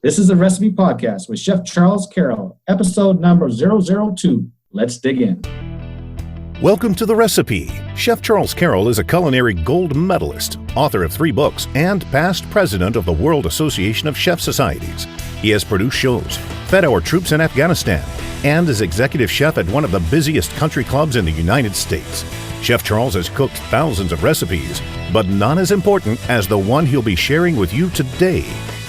This is the Recipe Podcast with Chef Charles Carroll, episode number 002. Let's dig in. Welcome to The Recipe. Chef Charles Carroll is a culinary gold medalist, author of 3 books, and past president of the World Association of Chef Societies. He has produced shows, fed our troops in Afghanistan, and is executive chef at one of the busiest country clubs in the United States. Chef Charles has cooked thousands of recipes, but none as important as the one he'll be sharing with you today,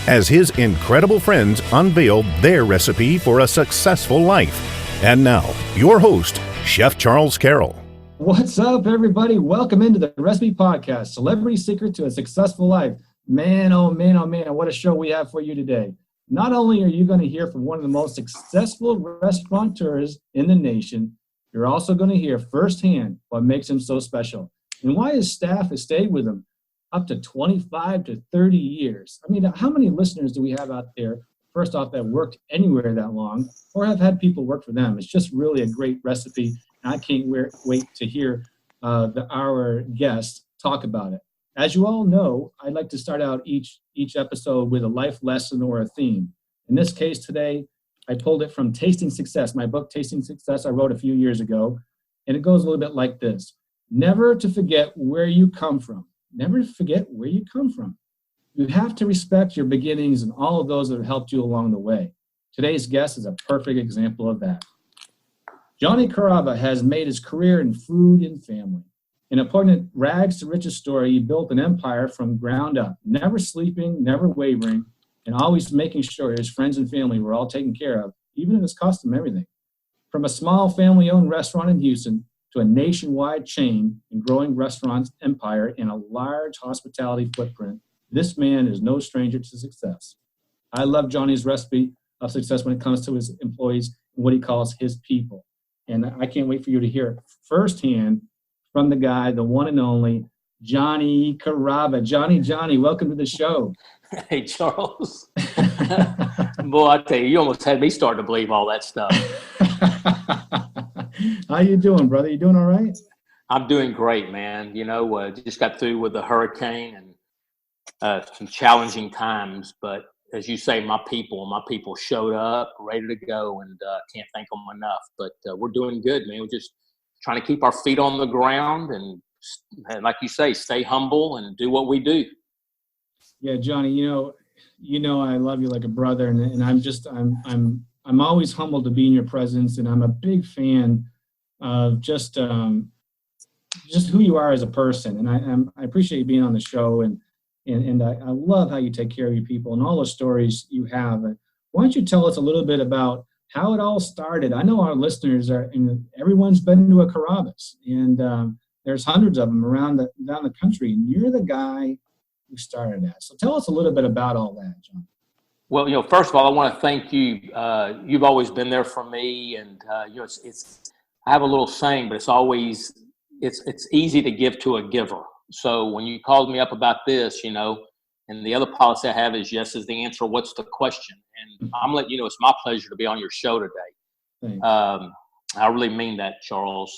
as his incredible friends unveil their recipe for a successful life. And now, your host, Chef Charles Carroll. What's up, everybody? Welcome into the Recipe Podcast, Celebrity Secret to a Successful Life. Man, oh man, what a show we have for you today. Not only are you going to hear from one of the most successful restaurateurs in the nation, you're also going to hear firsthand what makes him so special and why his staff has stayed with him up to 25 to 30 years. I mean, how many listeners do we have out there, first off, that worked anywhere that long or have had people work for them? It's just really a great recipe, and I can't wait to hear our guests talk about it. As you all know, I'd like to start out each episode with a life lesson or a theme. In this case today, I pulled it from Tasting Success, my book, Tasting Success, I wrote a few years ago, and it goes a little bit like this. Never to forget where you come from. Never forget where you come from. You have to respect your beginnings and all of those that have helped you along the way. Today's guest is a perfect example of that. Johnny Carrabba has made his career in food and family. In a poignant rags to riches story, he built an empire from ground up, never sleeping, never wavering, and always making sure his friends and family were all taken care of, even if it's cost him everything. From a small family-owned restaurant in Houston to a nationwide chain and growing restaurant empire in a large hospitality footprint, this man is no stranger to success. I love Johnny's recipe of success when it comes to his employees and what he calls his people. And I can't wait for you to hear it firsthand from the guy, the one and only Johnny Carrabba. Johnny, welcome to the show. Hey, Charles. Boy, I tell you, you almost had me start to believe all that stuff. How you doing, brother? You doing all right? I'm doing great, man. You know, just got through with the hurricane and some challenging times. But as you say, my people showed up, ready to go, and can't thank them enough. But we're doing good, man. We're just trying to keep our feet on the ground and like you say, stay humble and do what we do. Yeah, Johnny, you know I love you like a brother, and I'm always humbled to be in your presence, and I'm a big fan of just who you are as a person, and I appreciate you being on the show, and I love how you take care of your people and all the stories you have. Why don't you tell us a little bit about how it all started? I know our listeners everyone's been to a Carrabbas, and there's hundreds of them around down the country, and you're the guy who started that. So tell us a little bit about all that, John. Well, first of all, I want to thank you. You've always been there for me, and it's. I have a little saying, but it's easy to give to a giver. So when you called me up about this, and the other policy I have is yes is the answer. What's the question? And I'm letting you know it's my pleasure to be on your show today. I really mean that, Charles.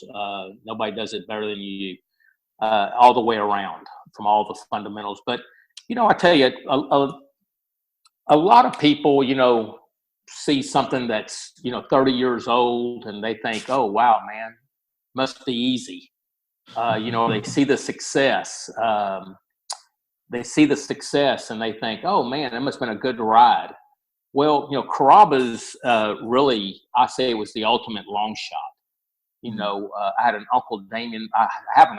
Nobody does it better than you, all the way around, from all the fundamentals. But I tell you, a lot of people, see something that's 30 years old and they think, oh wow, man, must be easy. They see the success. They see the success and they think, oh man, it must have been a good ride. Well, Carrabbas really, I say, it was the ultimate long shot. I have an Uncle Damien Mandola,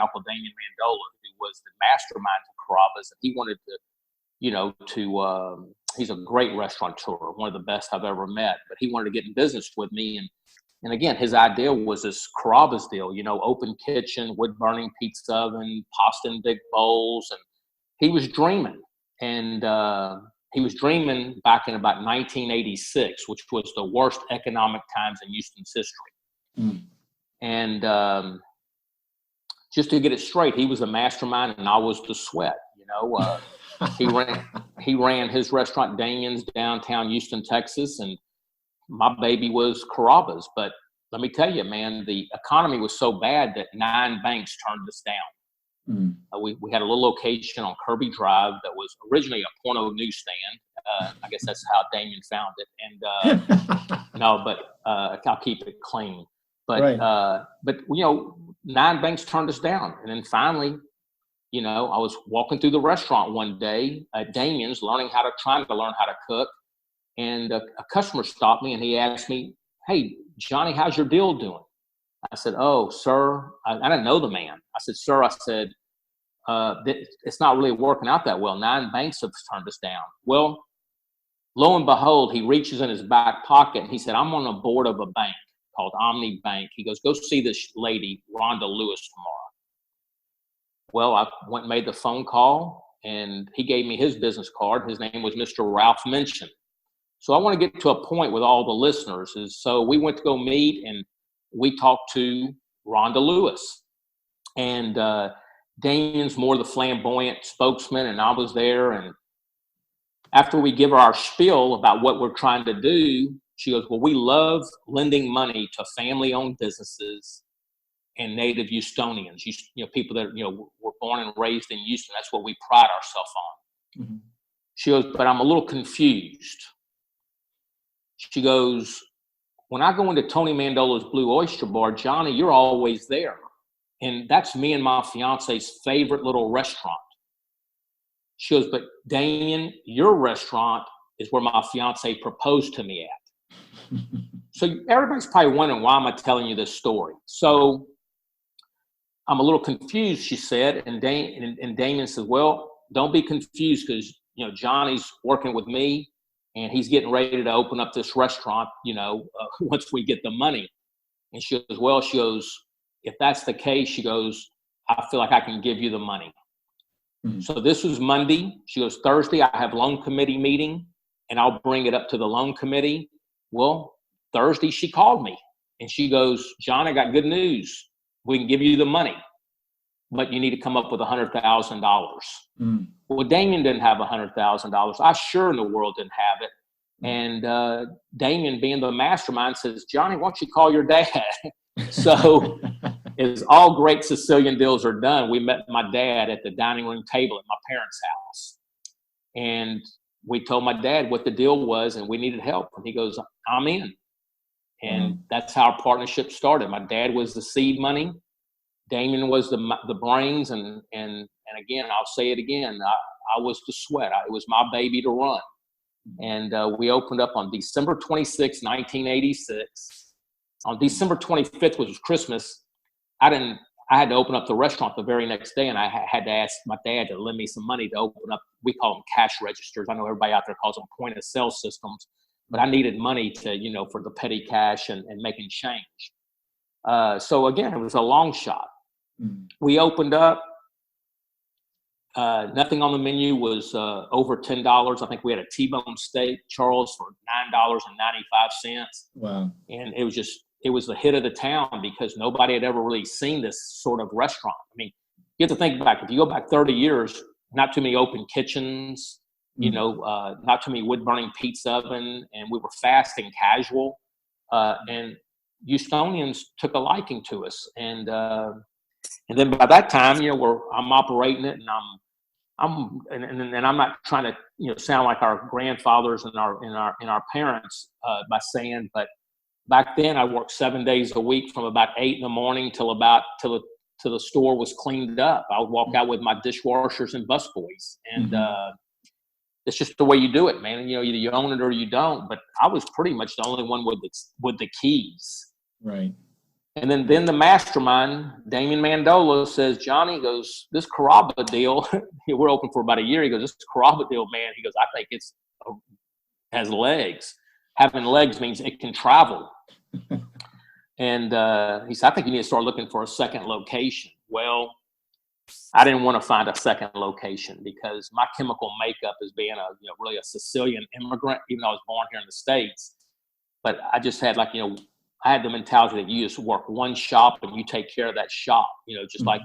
who was the mastermind of Carrabbas, and he wanted to, he's a great restaurateur, one of the best I've ever met, but he wanted to get in business with me. And again, his idea was this Carrabbas deal, open kitchen, wood burning pizza oven, pasta in big bowls. And he was dreaming. And he was dreaming back in about 1986, which was the worst economic times in Houston's history. And just to get it straight, he was the mastermind and I was the sweat, He ran his restaurant Daniels downtown Houston, Texas, and my baby was Carrabbas. But let me tell you, man, the economy was so bad that 9 banks turned us down. We had a little location on Kirby Drive that was originally a Porno newsstand. I guess that's how Damien found it. And no, but I'll keep it clean. But right. but you know, 9 banks turned us down, and then finally, you know, I was walking through the restaurant one day at Damien's, trying to learn how to cook, and a customer stopped me and he asked me, "Hey, Johnny, how's your deal doing?" I said, "Oh, sir," I didn't know the man. I said, "Sir," I said, "it's not really working out that well. 9 banks have turned us down." Well, lo and behold, he reaches in his back pocket and he said, "I'm on the board of a bank called Omni Bank." He goes, "Go see this lady, Rhonda Lewis, tomorrow." Well, I went and made the phone call, and he gave me his business card. His name was Mr. Ralph Minchin. So I want to get to a point with all the listeners. So we went to go meet, and we talked to Rhonda Lewis. And Damien's more the flamboyant spokesman, and I was there. And after we give her our spiel about what we're trying to do, she goes, "Well, we love lending money to family-owned businesses and native Houstonians, you know, people that, you know, were born and raised in Houston. That's what we pride ourselves on." Mm-hmm. She goes, "But I'm a little confused." She goes, "When I go into Tony Mandola's Blue Oyster Bar, Johnny, you're always there. And that's me and my fiance's favorite little restaurant." She goes, "But Damien, your restaurant is where my fiance proposed to me at." So everybody's probably wondering, why am I telling you this story? So "I'm a little confused," she said. And Damien says, "Well, don't be confused, because, you know, Johnny's working with me and he's getting ready to open up this restaurant, you know, once we get the money." And she goes, "Well," she goes, "if that's the case," she goes, "I feel like I can give you the money." Mm-hmm. So this was Monday. She goes, "Thursday, I have loan committee meeting and I'll bring it up to the loan committee." Well, Thursday she called me and she goes, "John, I got good news. We can give you the money, but you need to come up with $100,000. Mm. Well, Damien didn't have $100,000. I sure in the world didn't have it. And Damien, being the mastermind, says, "Johnny, why don't you call your dad?" So as all great Sicilian deals are done, we met my dad at the dining room table at my parents' house. And we told my dad what the deal was and we needed help. And he goes, "I'm in." And that's how our partnership started. My dad was the seed money. Damien was the brains. And again, I'll say it again, I was the sweat. It was my baby to run. And we opened up on December 26, 1986. On December 25th, which was Christmas, I had to open up the restaurant the very next day, and I had to ask my dad to lend me some money to open up. We call them cash registers. I know everybody out there calls them point of sale systems, but I needed money to, you know, for the petty cash and making change. So again, it was a long shot. Mm. We opened up. Nothing on the menu was over $10. I think we had a T-bone steak, Charles, for $9.95. Wow! And it was the hit of the town because nobody had ever really seen this sort of restaurant. I mean, you have to think back. If you go back 30 years, not too many open kitchens. You know, not too many wood-burning pizza oven, and we were fast and casual. And Houstonians took a liking to us, and then by that time, you know, I'm operating it, and I'm not trying to, you know, sound like our grandfathers and our parents by saying, but back then I worked 7 days a week from about 8 in the morning till the store was cleaned up. I would walk out with my dishwashers and busboys, and it's just the way you do it, man. You know, either you own it or you don't. But I was pretty much the only one with the keys. Right. And then the mastermind, Damien Mandola, says, "Johnny," goes, "this Carrabba deal," we're open for about a year. He goes, "This Carrabba deal, man," he goes, "I think it's has legs. Having legs means it can travel." And he said, "I think you need to start looking for a second location." Well, I didn't want to find a second location because my chemical makeup as being really a Sicilian immigrant, even though I was born here in the States. But I just had I had the mentality that you just work one shop and you take care of that shop, just like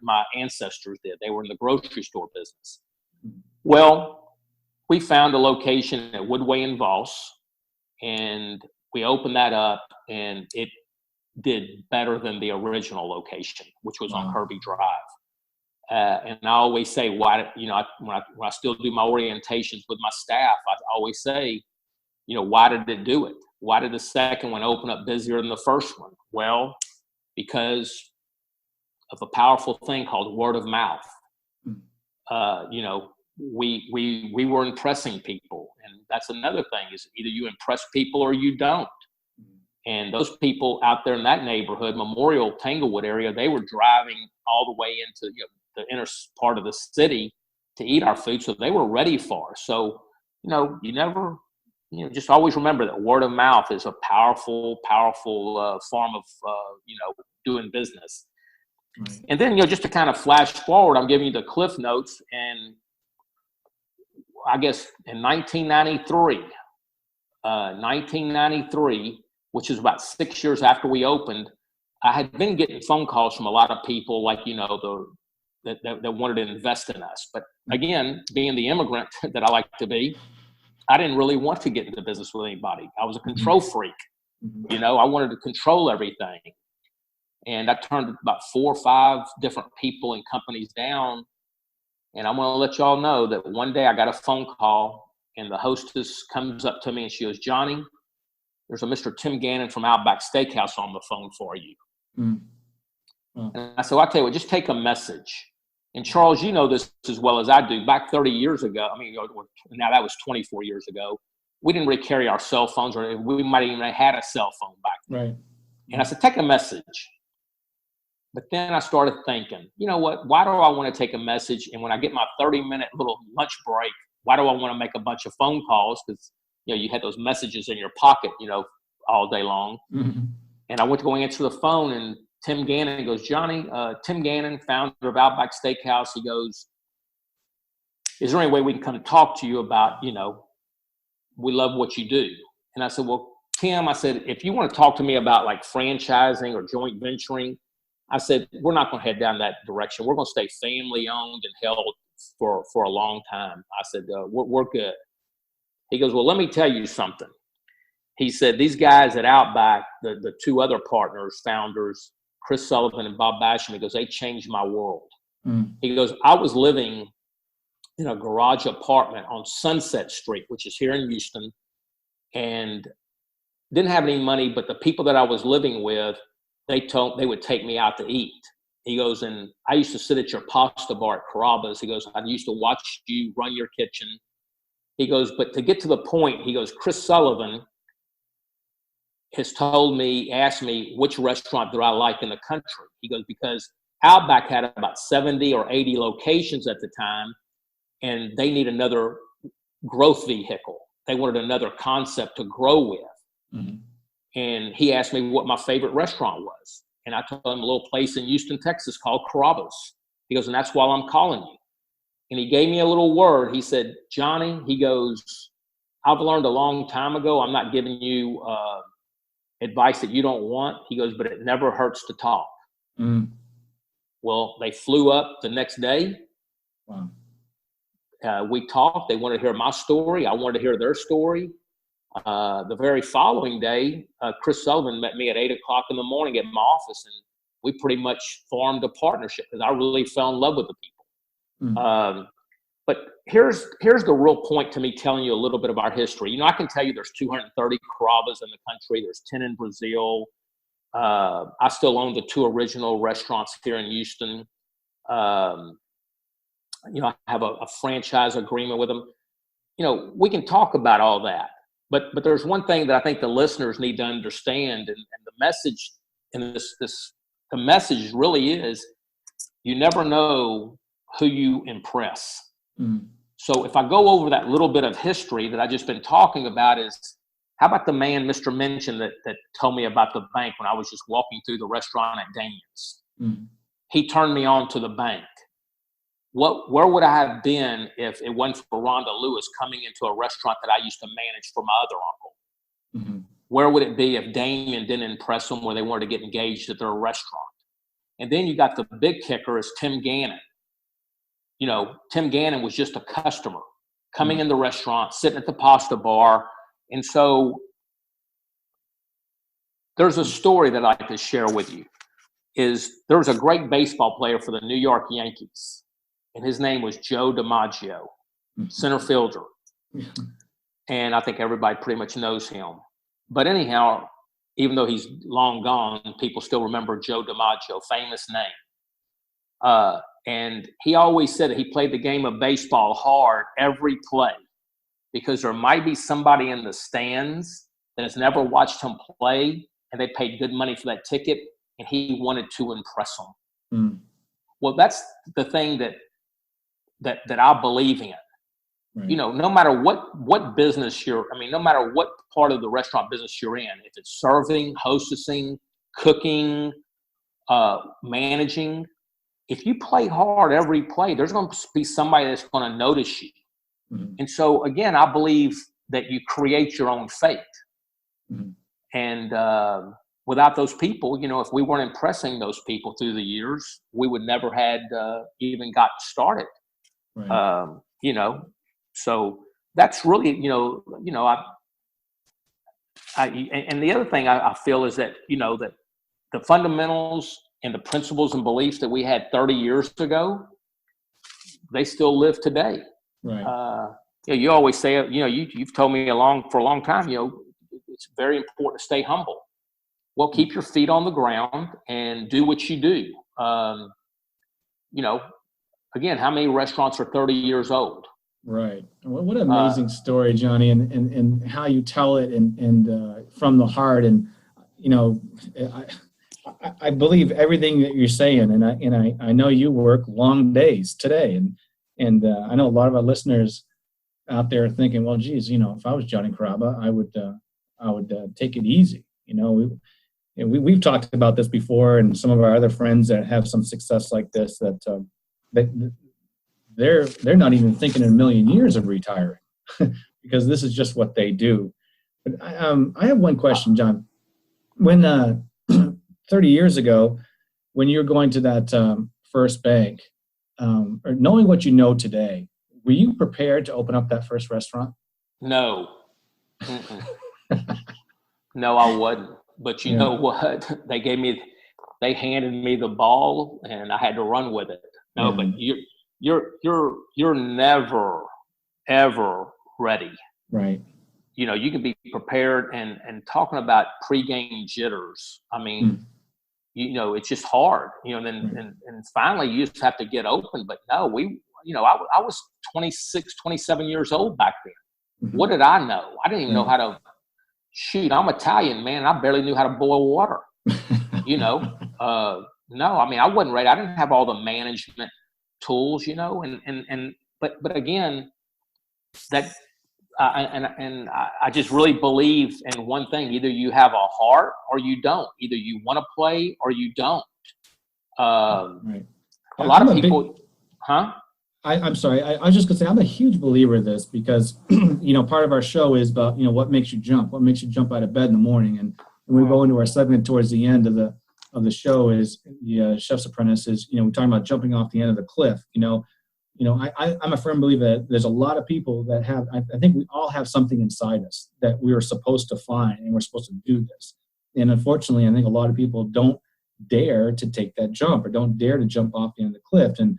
my ancestors did. They were in the grocery store business. Well, we found a location at Woodway and Voss, and we opened that up, and it did better than the original location, which was on Kirby Drive. And I always say, why, when I still do my orientations with my staff, I always say, why did it do it? Why did the second one open up busier than the first one? Well, because of a powerful thing called word of mouth. We were impressing people, and that's another thing, is either you impress people or you don't. And those people out there in that neighborhood, Memorial, Tanglewood area, they were driving all the way into the inner part of the city to eat our food, so they were ready for us. So, you never, just always remember that word of mouth is a powerful form of, doing business. Right. And then, just to kind of flash forward, I'm giving you the Cliff Notes, and I guess in 1993, which is about 6 years after we opened, I had been getting phone calls from a lot of people like, that wanted to invest in us. But again, being the immigrant that I like to be, I didn't really want to get into business with anybody. I was a control freak. I wanted to control everything. And I turned about 4 or 5 different people and companies down. And I'm going to let y'all know that one day I got a phone call, and the hostess comes up to me and she goes, "Johnny, there's a Mr. Tim Gannon from Outback Steakhouse on the phone for you." And I said, "Well, I'll tell you what, just take a message." And Charles, you know this as well as I do. Back 30 years ago, now that was 24 years ago, we didn't really carry our cell phones, or we might even have had a cell phone back then. Right. And I said, take a message. But then I started thinking, you know what, why do I want to take a message? And when I get my 30-minute little lunch break, why do I want to make a bunch of phone calls? Because, you had those messages in your pocket, all day long. Mm-hmm. And I went to go answer the phone, and Tim Gannon goes, "Johnny, Tim Gannon, founder of Outback Steakhouse," he goes, "Is there any way we can come talk to you about, we love what you do?" And I said, "Well, Tim," I said, "if you want to talk to me about like franchising or joint venturing," I said, "we're not going to head down that direction. We're going to stay family owned and held for a long time." I said, we're good." He goes, "Well, let me tell you something." He said, "These guys at Outback, the 2 other partners, founders, Chris Sullivan and Bob Basham," he goes, "they changed my world." He goes, "I was living in a garage apartment on Sunset Street, which is here in Houston, and didn't have any money, but the people that I was living with, they would take me out to eat." He goes, "And I used to sit at your pasta bar at Carrabbas." He goes, "I used to watch you run your kitchen." He goes, "But to get to the point," he goes, "Chris Sullivan has asked me which restaurant do I like in the country." He goes, "Because Outback had about 70 or 80 locations at the time, and they need another growth vehicle. They wanted another concept to grow with." Mm-hmm. And he asked me what my favorite restaurant was. And I told him a little place in Houston, Texas called Carrabbas. He goes, "And that's why I'm calling you." And he gave me a little word. He said, "Johnny," he goes, "I've learned a long time ago, I'm not giving you advice that you don't want." He goes, "But it never hurts to talk." Well, they flew up the next day. Wow. We talked. They wanted to hear my story. I wanted to hear their story. The very following day, Chris Sullivan met me at 8:00 in the morning at my office, and we pretty much formed a partnership because I really fell in love with the people. But here's the real point to me telling you a little bit of our history. I can tell you there's 230 Carrabbas in the country. There's 10 in Brazil. I still own the 2 original restaurants here in Houston. I have a franchise agreement with them. We can talk about all that. But there's one thing that I think the listeners need to understand, and the message in the message really is, you never know who you impress. So if I go over that little bit of history that I just been talking about, is how about the man Mr. mentioned that told me about the bank when I was just walking through the restaurant at Damien's? He turned me on to the bank. Where would I have been if it wasn't for Rhonda Lewis coming into a restaurant that I used to manage for my other uncle? Where would it be if Damien didn't impress them where they wanted to get engaged at their restaurant? And then you got the big kicker is Tim Gannon. Tim Gannon was just a customer coming in the restaurant, sitting at the pasta bar. And so there's a story that I like to share with you. is there was a great baseball player for the New York Yankees, and his name was Joe DiMaggio, center fielder. And I think everybody pretty much knows him. But anyhow, even though he's long gone, people still remember Joe DiMaggio, famous name. And he always said that he played the game of baseball hard every play because there might be somebody in the stands that has never watched him play, and they paid good money for that ticket, and he wanted to impress them. Well, that's the thing that I believe in. Right. You know, no matter what business no matter what part of the restaurant business you're in, if it's serving, hostessing, cooking, managing, if you play hard every play, there's going to be somebody that's going to notice you. And so, again, I believe that you create your own fate. And without those people, you know, if we weren't impressing those people through the years, we would never had even gotten started. Right. You know, so that's really, and the other thing I feel is that, you know, that the fundamentals and the principles and beliefs that we had 30 years ago, they still live today. Right. You always say, you know, you've told me for a long time, you know, it's very important to stay humble. Well, keep your feet on the ground and do what you do. You know, again, how many restaurants are 30 years old? Right. What an amazing story, Johnny, and how you tell it and from the heart. And, you know, I believe everything that you're saying, and I know you work long days today, and I know a lot of our listeners out there are thinking, well, geez, you know, if I was Johnny Carrabba, I would take it easy. You know, we've talked about this before, and some of our other friends that have some success like this that they're not even thinking in a million years of retiring because this is just what they do. But I have one question, John. When 30 years ago, when you were going to that first bank, or knowing what you know today, were you prepared to open up that first restaurant? No. No, I wasn't. But you know what? They handed me the ball, and I had to run with it. No, but you're never ever ready. Right. You know, you can be prepared and talking about pregame jitters. I mean, you know, it's just hard. You know, and finally you just have to get open. But no, I was 26, 27 years old back then. What did I know? I didn't even know how to shoot. I'm Italian, man. I barely knew how to boil water. You know, no, I mean, I wasn't ready. I didn't have all the management tools, you know, but again, that I just really believe in one thing: either you have a heart or you don't. Either you want to play or you don't. Right. A lot of people, I'm sorry. I was just gonna say I'm a huge believer in this because you know, part of our show is about, you know, what makes you jump out of bed in the morning, and we go into our segment towards the end of the show is the Chef's Apprentice is, you know, we're talking about jumping off the end of the cliff. You know, I'm a firm believer that there's a lot of people that have. I think we all have something inside us that we are supposed to find, and we're supposed to do this. And unfortunately, I think a lot of people don't dare to take that jump or don't dare to jump off the end of the cliff. And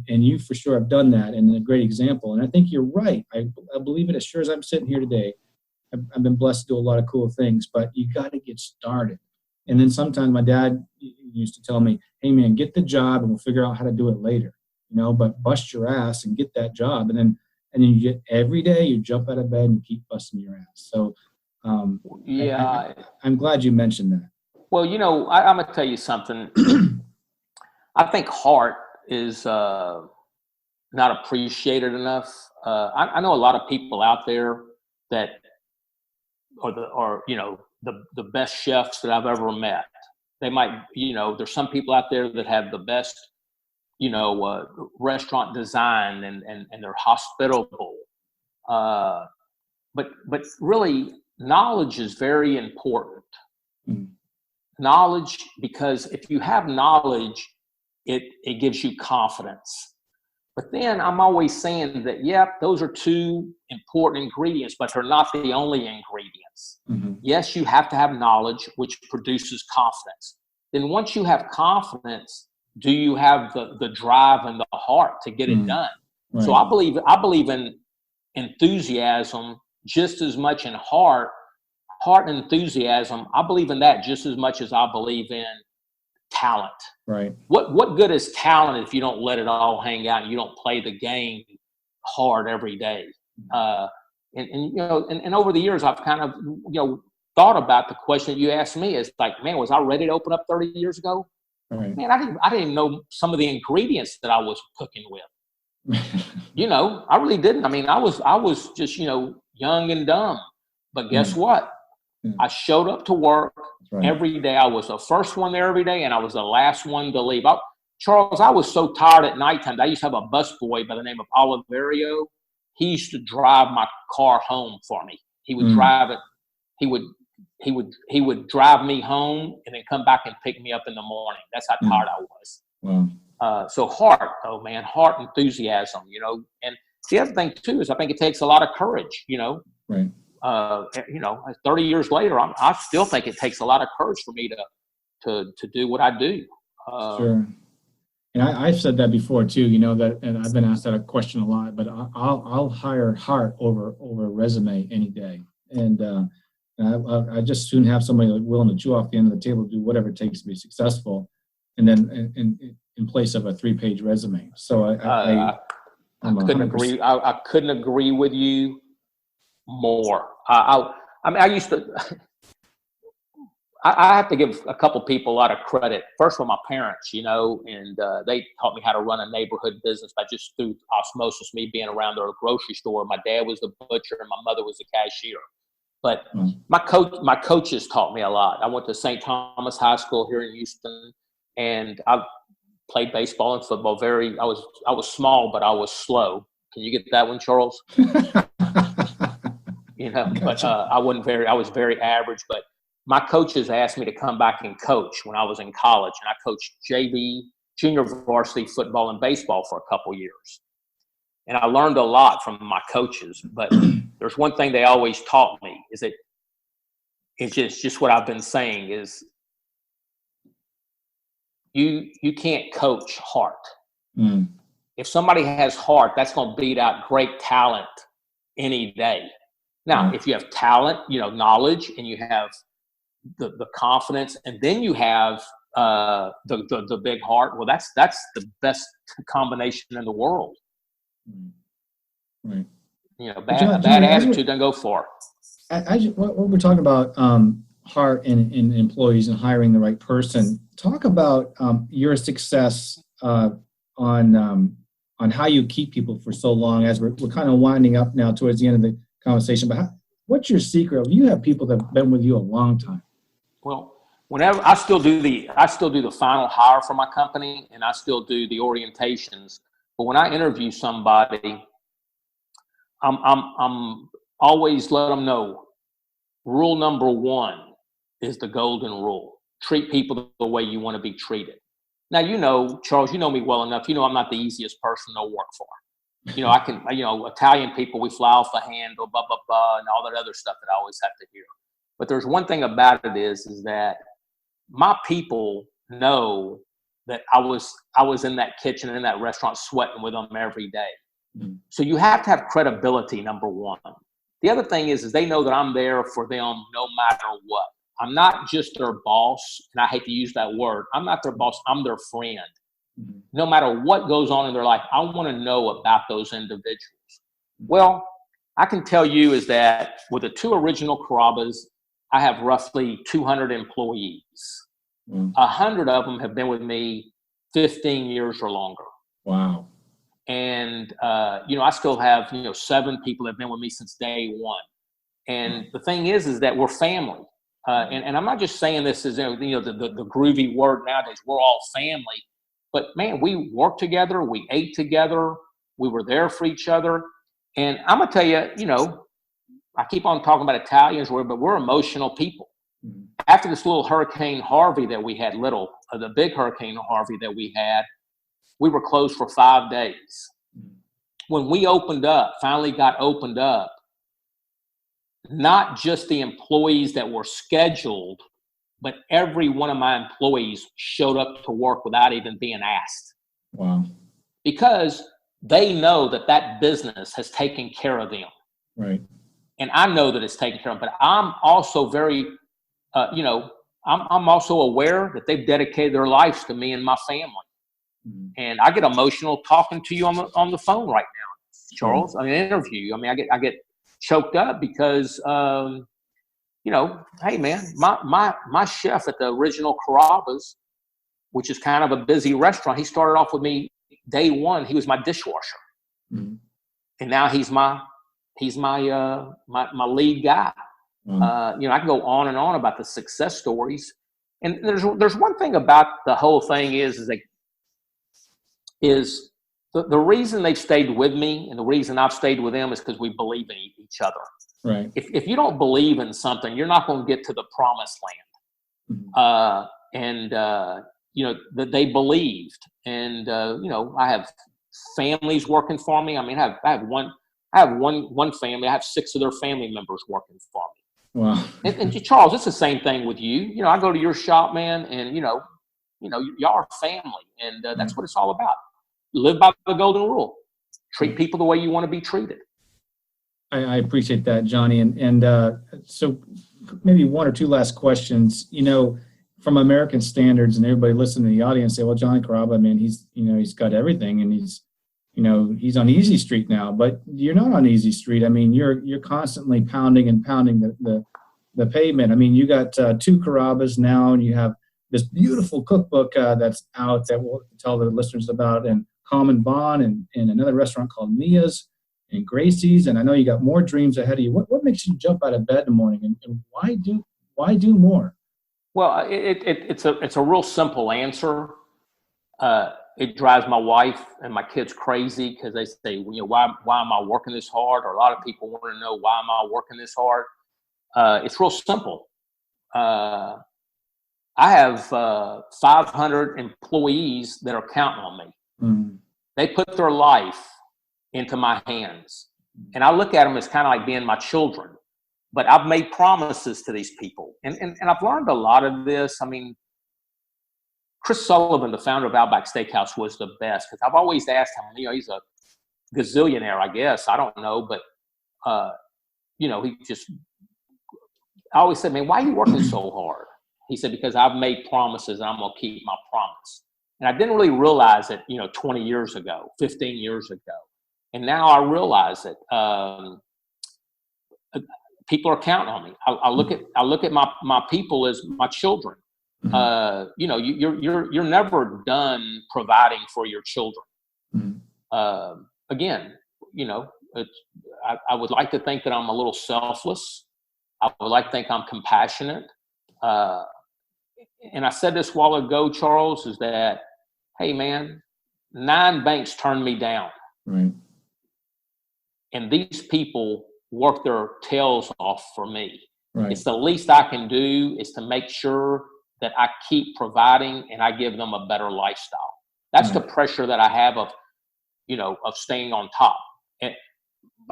you for sure have done that, and a great example. And I think you're right. I believe it as sure as I'm sitting here today. I've been blessed to do a lot of cool things, but you got to get started. And then sometimes my dad used to tell me, hey man, get the job and we'll figure out how to do it later, you know, but bust your ass and get that job. And then you get every day you jump out of bed and you keep busting your ass. So I'm glad you mentioned that. Well, you know, I'm going to tell you something. I think heart is not appreciated enough. I know a lot of people out there that are you know, the best chefs that I've ever met. They might, you know, there's some people out there that have the best, you know, restaurant design and they're hospitable. But really, knowledge is very important. Knowledge, because if you have knowledge, it gives you confidence. But then I'm always saying that, those are two important ingredients, but they're not the only ingredients. Yes, you have to have knowledge, which produces confidence. then once you have confidence, do you have the drive and the heart to get it done? Right. So I believe in enthusiasm just as much, in heart and enthusiasm. I believe in that just as much as I believe in talent. Right. What good is talent if you don't let it all hang out and you don't play the game hard every day? And over the years, I've kind of, thought about the question that you asked me. Is like, man, was I ready to open up 30 years ago? Right. Man, I didn't even know some of the ingredients that I was cooking with. I really didn't. I mean, I was just, young and dumb. But guess what? I showed up to work every day. I was the first one there every day, and I was the last one to leave. Charles, I was so tired at nighttime. I used to have a busboy by the name of Oliverio. He used to drive my car home for me. He would drive it. He would drive me home and then come back and pick me up in the morning. That's how tired I was. Wow. So heart, though, man, heart, enthusiasm, and the other thing too is I think it takes a lot of courage, Right. 30 years later, I still think it takes a lot of courage for me to do what I do. Sure. And I've said that before too, that, and I've been asked that question a lot, but I'll hire heart over resume any day. And I just soon have somebody willing to chew off the end of the table, do whatever it takes to be successful, and then in place of a 3-page resume. So I couldn't agree. I couldn't agree with you more. I mean, I used to. I have to give a couple people a lot of credit. First of all, my parents, and they taught me how to run a neighborhood business by just through osmosis, me being around their grocery store. My dad was the butcher and my mother was the cashier. But my coaches taught me a lot. I went to St. Thomas High School here in Houston, and I played baseball and football. I was small, but I was slow. Can you get that one, Charles? Gotcha. But I was very average. But my coaches asked me to come back and coach when I was in college, and I coached JV, junior varsity football and baseball for a couple years. And I learned a lot from my coaches, but there's one thing they always taught me is that it's just what I've been saying is you can't coach heart. If somebody has heart, that's going to beat out great talent any day. Now, if you have talent, knowledge, and you have the confidence, and then you have the big heart, well, that's the best combination in the world. Right. Bad attitude doesn't go far. What we're talking about, heart in employees and hiring the right person. Talk about your success on how you keep people for so long. As we're kind of winding up now towards the end of the conversation, but what's your secret? You have people that have been with you a long time. Well, whenever I still do the final hire for my company, and I still do the orientations. But when I interview somebody, I'm always let them know. Rule number 1 is the golden rule: treat people the way you want to be treated. Now, Charles, you know me well enough. I'm not the easiest person to work for. I can, Italian people, we fly off the handle, blah blah blah, and all that other stuff that I always have to hear. But there's one thing about it is that my people know that I was in that kitchen, in that restaurant, sweating with them every day. So you have to have credibility, number 1. The other thing is they know that I'm there for them no matter what. I'm not just their boss, and I hate to use that word. I'm not their boss. I'm their friend. No matter what goes on in their life, I want to know about those individuals. Well, I can tell you is that with the 2 original Carrabbas, I have roughly 200 employees. 100 of them have been with me 15 years or longer. Wow. And, I still have, 7 people that have been with me since day one. And the thing is that we're family. And I'm not just saying this as, the groovy word nowadays, we're all family. But, man, we worked together. We ate together. We were there for each other. And I'm going to tell you, I keep on talking about Italians, but we're emotional people. After this little Hurricane Harvey that we had, the big Hurricane Harvey that we had, we were closed for 5 days. When we finally got opened up, not just the employees that were scheduled, but every one of my employees showed up to work without even being asked. Wow. Because they know that business has taken care of them. Right. And I know that it's taken care of them, but I'm also very, I'm also aware that they've dedicated their lives to me and my family. Mm-hmm. And I get emotional talking to you on the phone right now, Charles. I mean, interview. I mean, I get choked up because, hey man, my chef at the original Carrabbas, which is kind of a busy restaurant, he started off with me day one. He was my dishwasher, mm-hmm. and now he's my lead guy. Mm-hmm. I can go on and on about the success stories. And there's one thing about the whole thing is the reason they've stayed with me and the reason I've stayed with them is because we believe in each other. Right. If you don't believe in something, you're not going to get to the promised land. Mm-hmm. That they believed. And, I have families working for me. I mean, I have one family. I have 6 of their family members working for me. Wow. and Charles, it's the same thing with you. I go to your shop, man, and, y'all are family. And that's what it's all about. Live by the golden rule. Treat people the way you want to be treated. I appreciate that, Johnny. And so maybe 1 or 2 last questions. From American standards, and everybody listening to the audience say, well, Johnny Carrabba, man, he's got everything, and he's on easy street now. But you're not on easy street. I mean, you're constantly pounding the pavement. I mean, you got 2 Carrabbas now, and you have this beautiful cookbook that's out that we'll tell the listeners about, and Common Bond, and another restaurant called Mia's and Gracie's. And I know you got more dreams ahead of you. What makes you jump out of bed in the morning, and why do more? Well, it's a real simple answer. It drives my wife and my kids crazy because they say, why am I working this hard? Or a lot of people want to know, why am I working this hard? It's real simple. I have 500 employees that are counting on me. Mm-hmm. They put their life into my hands. And I look at them as kind of like being my children. But I've made promises to these people. And I've learned a lot of this. I mean, Chris Sullivan, the founder of Outback Steakhouse, was the best. Because I've always asked him, he's a gazillionaire, I guess. I don't know. But, I always said, man, why are you working so hard? He said, because I've made promises and I'm going to keep my promise. And I didn't really realize it, 20 years ago, 15 years ago. And now I realize it. People are counting on me. I look at my people as my children. Mm-hmm. You're never done providing for your children. Mm-hmm. Again, I would like to think that I'm a little selfless. I would like to think I'm compassionate. And I said this a while ago, Charles, is that, hey man, 9 banks turned me down. Right. And these people work their tails off for me. Right. It's the least I can do is to make sure that I keep providing and I give them a better lifestyle. That's right. The pressure that I have of staying on top. And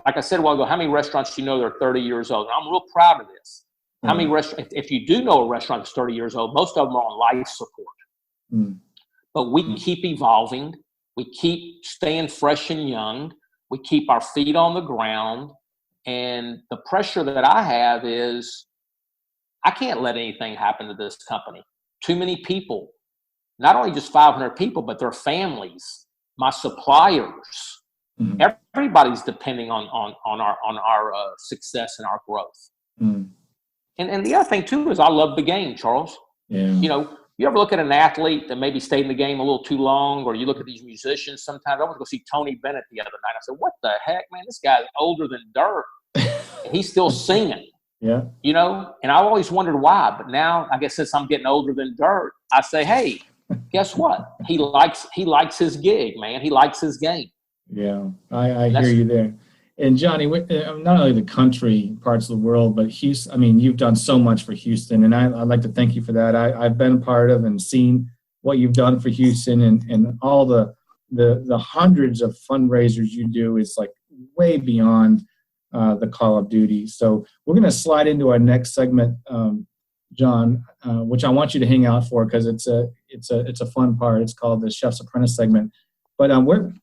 like I said a while ago, how many restaurants they're 30 years old? And I'm real proud of this. How many restaurants, if you do know a restaurant that's 30 years old, most of them are on life support. Mm. But we keep evolving. We keep staying fresh and young. We keep our feet on the ground. And the pressure that I have is I can't let anything happen to this company. Too many people, not only just 500 people, but their families, my suppliers. Mm-hmm. Everybody's depending on our success and our growth. Mm. And the other thing too is I love the game, Charles. Yeah. You ever look at an athlete that maybe stayed in the game a little too long, or you look at these musicians sometimes. I went to go see Tony Bennett the other night. I said, what the heck, man? This guy's older than dirt. And he's still singing. Yeah. And I've always wondered why. But now, I guess since I'm getting older than dirt, I say, hey, guess what? He likes his gig, man. He likes his game. Yeah, I hear you there. And Johnny, not only the country parts of the world, but Houston. I mean, you've done so much for Houston, and I'd like to thank you for that. I've been a part of and seen what you've done for Houston, and all the hundreds of fundraisers you do is like way beyond the call of duty. So we're going to slide into our next segment, John, which I want you to hang out for because it's a fun part. It's called the Chef's Apprentice segment. But where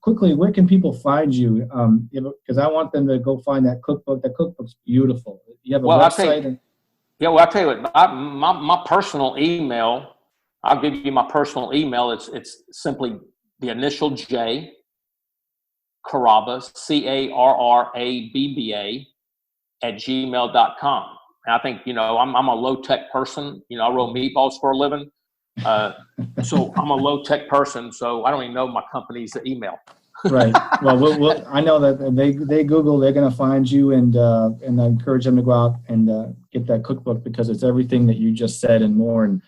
can people find you? Because I want them to go find that cookbook. That cookbook's beautiful. You have a website. I'll tell you what. My personal email. I'll give you my personal email. It's simply the initial J, Carrabbas, CARRABBA @gmail.com. And I think, I'm a low-tech person. I roll meatballs for a living. So I'm a low-tech person, so I don't even know my company's email. Right. Well, I know that they Google, they're going to find you, and I encourage them to go out and get that cookbook because it's everything that you just said and more. And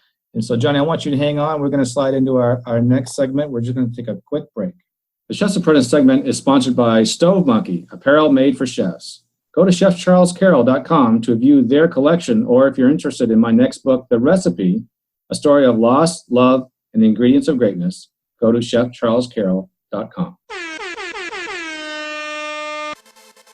so, Johnny, I want you to hang on. We're going to slide into our next segment. We're just going to take a quick break. The Chef's Apprentice segment is sponsored by Stove Monkey, apparel made for chefs. Go to chefcharlescarroll.com to view their collection, or if you're interested in my next book, The Recipe, a story of loss, love, and the ingredients of greatness, go to chefcharlescarroll.com.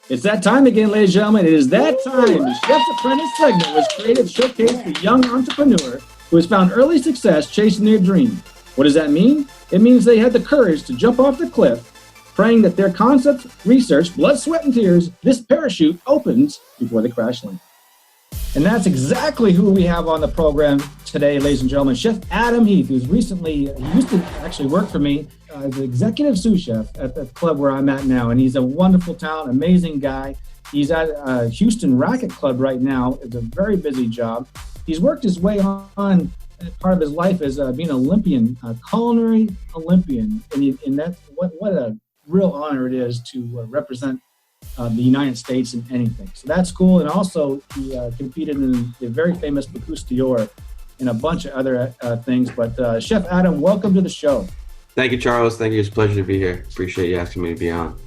It's that time again, ladies and gentlemen. It is that time. The Chef's Apprentice segment was created to showcase the young entrepreneur who has found early success chasing their dream. What does that mean? It means they had the courage to jump off the cliff, praying that their concept, research, blood, sweat, and tears, this parachute opens before they crash land. And that's exactly who we have on the program today, ladies and gentlemen. Chef Adam Heath, he used to actually work for me as an executive sous chef at the club where I'm at now. And he's a wonderful talent, amazing guy. He's at Houston Racket Club right now. It's a very busy job. He's worked his way on part of his life as being an Olympian, a culinary Olympian. And that's what a real honor it is to represent the United States in anything. So that's cool. And also he competed in the very famous Bocuse d'Or and a bunch of other things. But Chef Adam, welcome to the show. Thank you, Charles. Thank you. It's a pleasure to be here. Appreciate you asking me to be on.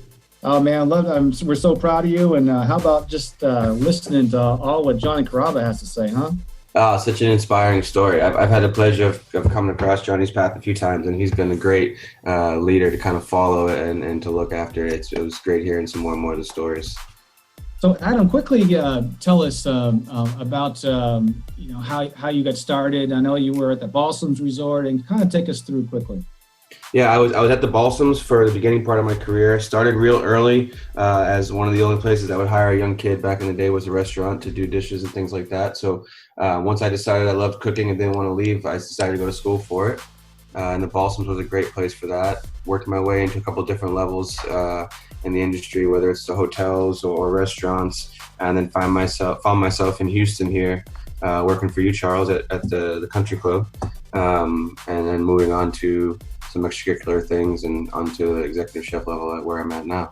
Oh man, we're so proud of you. And how about just listening to all what Johnny Carrabba has to say, huh? Such an inspiring story. I've had the pleasure of coming across Johnny's path a few times, and he's been a great leader to kind of follow and to look after. It was great hearing some more and more of the stories. So Adam, quickly tell us about how you got started. I know you were at the Balsams Resort, and kind of take us through quickly. Yeah, I was at the Balsams for the beginning part of my career. I started real early as one of the only places that would hire a young kid back in the day was a restaurant to do dishes and things like that. So once I decided I loved cooking and didn't want to leave, I decided to go to school for it. And the Balsams was a great place for that. Worked my way into a couple different levels in the industry, whether it's the hotels or restaurants, and then found myself in Houston here working for you, Charles, at the country club, and then moving on to some extracurricular things and onto the executive chef level at where I'm at now.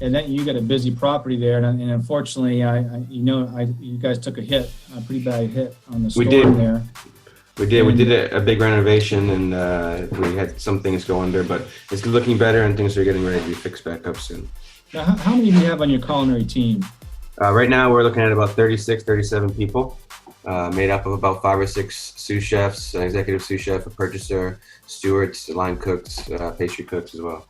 And then you got a busy property there, and unfortunately, you guys took a pretty bad hit on the storm there. We did. We did a big renovation, and we had some things go under, but it's looking better, and things are getting ready to be fixed back up soon. Now, how many do you have on your culinary team? Right now, we're looking at about 36, 37 people, made up of about 5 or 6 sous chefs, an executive sous chef, a purchaser, stewards, line cooks, pastry cooks as well.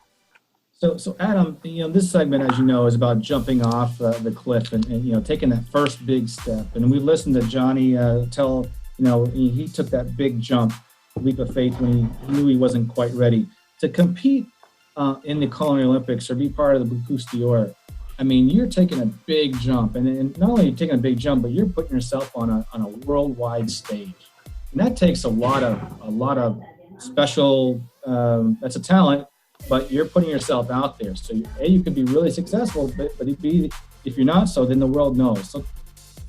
So Adam, this segment, as you know, is about jumping off the cliff and taking that first big step. And we listened to Johnny tell, he took that big jump, leap of faith when he knew he wasn't quite ready to compete in the Culinary Olympics or be part of the Bocuse d'Or. I mean, you're taking a big jump, and not only are you taking a big jump, but you're putting yourself on a worldwide stage, and that takes a lot of special. That's a talent, but you're putting yourself out there. So you could be really successful, but if you're not so, then the world knows. So,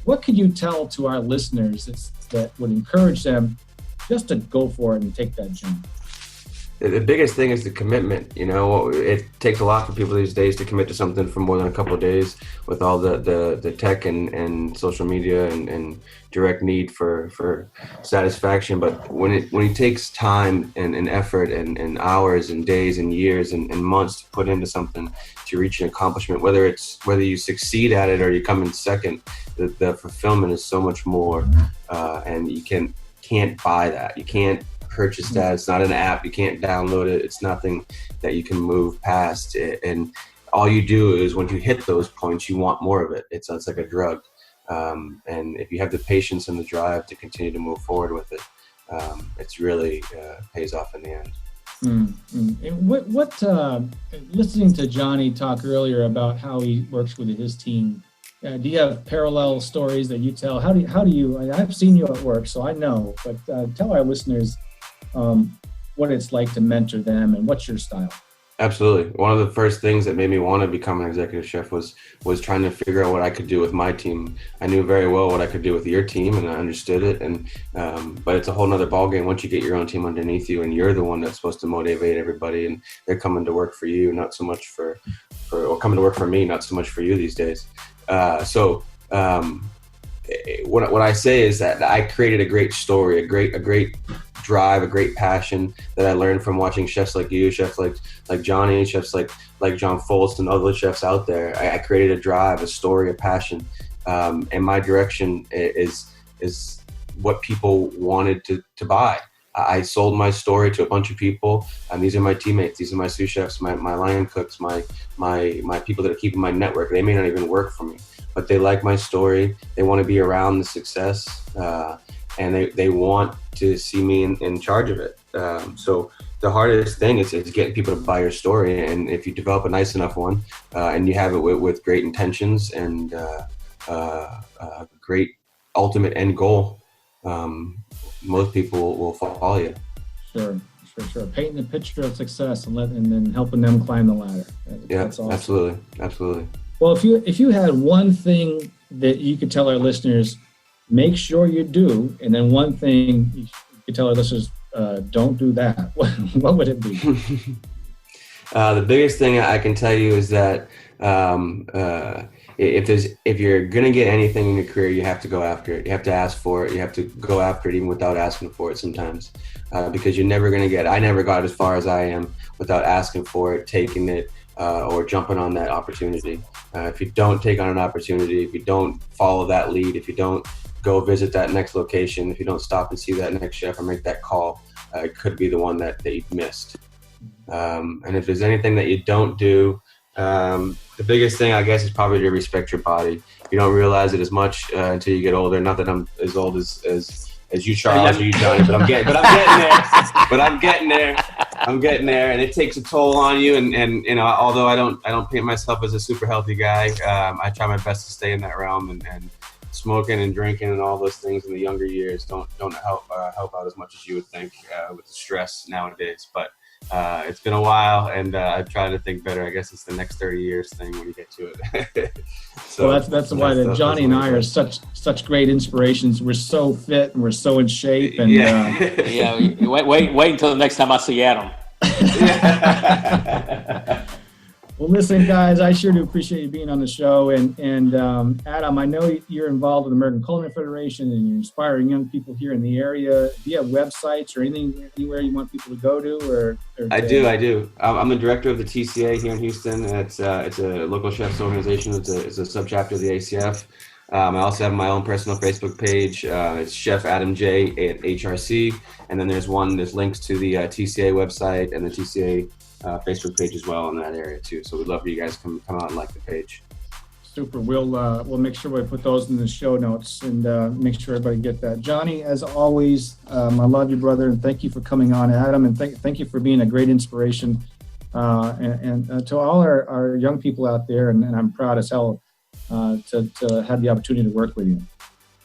what could you tell to our listeners that would encourage them just to go for it and take that jump? The biggest thing is the commitment. It takes a lot for people these days to commit to something for more than a couple of days with all the tech and social media and direct need for satisfaction. But when it takes time and effort and hours and days and years and months to put into something to reach an accomplishment, whether you succeed at it or you come in second, the fulfillment is so much more, and you can't buy that. You can't purchase that. It's not an app. You can't download it. It's nothing that you can move past it. And all you do is when you hit those points, you want more of it. It's like a drug. And if you have the patience and the drive to continue to move forward with it, it's really pays off in the end. And what listening to Johnny talk earlier about how he works with his team, do you have parallel stories that you tell? How do you? I've seen you at work, so I know. But tell our listeners what it's like to mentor them and what's your style. Absolutely. One of the first things that made me want to become an executive chef was trying to figure out what I could do with my team. I knew very well what I could do with your team, and I understood it. And but it's a whole nother ballgame once you get your own team underneath you, and you're the one that's supposed to motivate everybody, and they're coming to work for you, not so much or coming to work for me, not so much for you these days. What I say is that I created a great story, a great drive, a great passion that I learned from watching chefs like you, chefs like Johnny, chefs like John Foltz and other chefs out there. I created a drive, a story, a passion, and my direction is what people wanted to buy. I sold my story to a bunch of people, and these are my teammates. These are my sous chefs, my line cooks, my people that are keeping my network. They may not even work for me, but they like my story. They want to be around the success, and they want to see me in charge of it. So the hardest thing is getting people to buy your story. And if you develop a nice enough one, and you have it with great intentions and great ultimate end goal, most people will follow you. Sure. Painting a picture of success and then helping them climb the ladder. That's awesome. Absolutely. Well, if you had one thing that you could tell our listeners, make sure you do, and then one thing you could tell our listeners, don't do that, what would it be? The biggest thing I can tell you is that if you're going to get anything in your career, you have to go after it. You have to ask for it. You have to go after it even without asking for it sometimes, because you're never going to get it. I never got as far as I am without asking for it, taking it, or jumping on that opportunity. If you don't take on an opportunity, if you don't follow that lead, if you don't go visit that next location, if you don't stop and see that next chef or make that call, it could be the one that you've missed. And if there's anything that you don't do, the biggest thing, I guess, is probably to respect your body. You don't realize it as much until you get older. Not that I'm as old as you, Charles, or you, Johnny, but I'm getting there. I'm getting there, and it takes a toll on you. And you know, although I don't paint myself as a super healthy guy, I try my best to stay in that realm. And smoking and drinking and all those things in the younger years don't help out as much as you would think with the stress nowadays. But it's been a while, and I've tried to think better. I guess it's the next 30 years thing when you get to it. So well, that's why that Johnny and I are such great inspirations. We're so fit and we're so in shape. And wait until the next time I see Adam. Well, listen, guys, I sure do appreciate you being on the show. And Adam, I know you're involved with the American Culinary Federation and you're inspiring young people here in the area. Do you have websites or anywhere you want people to go to? Or I do. I'm the director of the TCA here in Houston. It's a local chefs organization. It's a subchapter of the ACF. I also have my own personal Facebook page. It's Chef Adam J at HRC. And then there's links to the TCA website and the TCA Facebook page as well in that area too. So we'd love for you guys to come out and like the page. Super. We'll make sure we put those in the show notes and make sure everybody get that. Johnny, as always, I love you, brother, and thank you for coming on, Adam, and thank you for being a great inspiration and to all our young people out there. And I'm proud as hell to have the opportunity to work with you.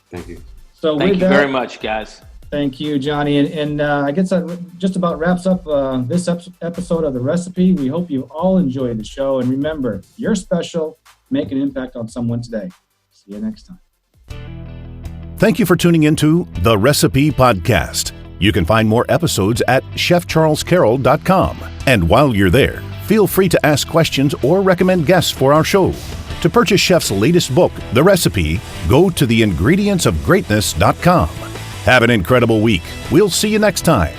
Thank you. So thank you very much, guys. Thank you, Johnny. And I guess that just about wraps up this episode of The Recipe. We hope you all enjoyed the show. And remember, you're special. Make an impact on someone today. See you next time. Thank you for tuning into The Recipe Podcast. You can find more episodes at chefcharlescarroll.com. And while you're there, feel free to ask questions or recommend guests for our show. To purchase Chef's latest book, The Recipe, go to theingredientsofgreatness.com. Have an incredible week. We'll see you next time.